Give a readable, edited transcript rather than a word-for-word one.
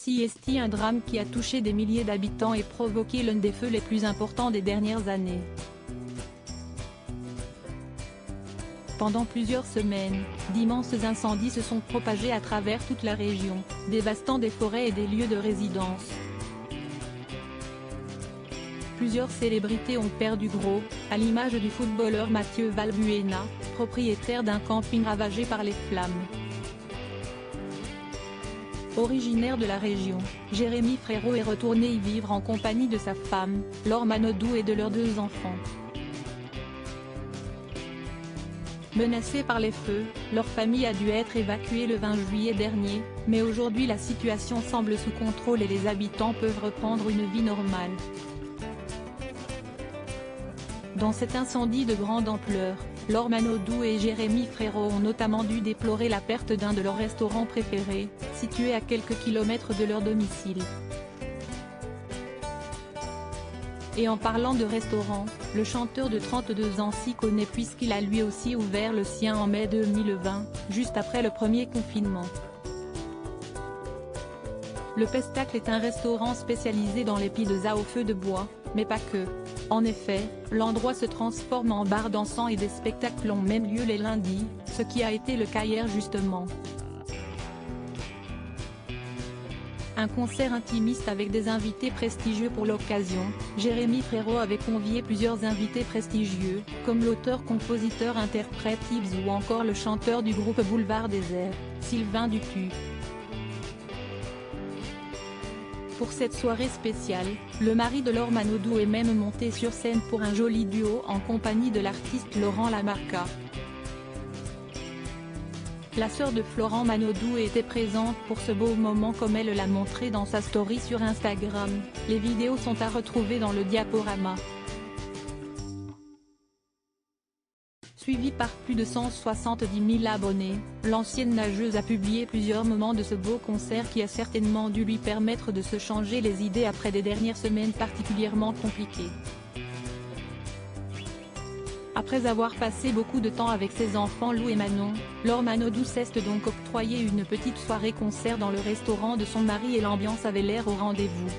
Siesti, un drame qui a touché des milliers d'habitants et provoqué l'un des feux les plus importants des dernières années. Pendant plusieurs semaines, d'immenses incendies se sont propagés à travers toute la région, dévastant des forêts et des lieux de résidence. Plusieurs célébrités ont perdu gros, à l'image du footballeur Mathieu Valbuena, propriétaire d'un camping ravagé par les flammes. Originaire de la région, Jérémy Frérot est retourné y vivre en compagnie de sa femme, Laure Manodou, et de leurs 2 enfants. Menacée par les feux, leur famille a dû être évacuée le 20 juillet dernier, mais aujourd'hui la situation semble sous contrôle et les habitants peuvent reprendre une vie normale. Dans cet incendie de grande ampleur, Laure Manodou et Jérémy Frérot ont notamment dû déplorer la perte d'un de leurs restaurants préférés, situé à quelques kilomètres de leur domicile. Et en parlant de restaurant, le chanteur de 32 ans s'y connaît puisqu'il a lui aussi ouvert le sien en mai 2020, juste après le premier confinement. Le Pestacle est un restaurant spécialisé dans les pizzas au feu de bois, mais pas que. En effet, l'endroit se transforme en bar dansant et des spectacles ont même lieu les lundis, ce qui a été le cas hier justement. Un concert intimiste avec des invités prestigieux pour l'occasion. Jérémy Frérot avait convié plusieurs invités prestigieux, comme l'auteur-compositeur-interprète Ibs ou encore le chanteur du groupe Boulevard Désert, Sylvain Dupuis. Pour cette soirée spéciale, le mari de Laure Manodou est même monté sur scène pour un joli duo en compagnie de l'artiste Laurent Lamarca. La sœur de Florent Manodou était présente pour ce beau moment comme elle l'a montré dans sa story sur Instagram. Les vidéos sont à retrouver dans le diaporama. Suivie par plus de 170 000 abonnés, l'ancienne nageuse a publié plusieurs moments de ce beau concert qui a certainement dû lui permettre de se changer les idées après des dernières semaines particulièrement compliquées. Après avoir passé beaucoup de temps avec ses enfants Lou et Manon, Laure Manodou s'est donc octroyé une petite soirée-concert dans le restaurant de son mari et l'ambiance avait l'air au rendez-vous.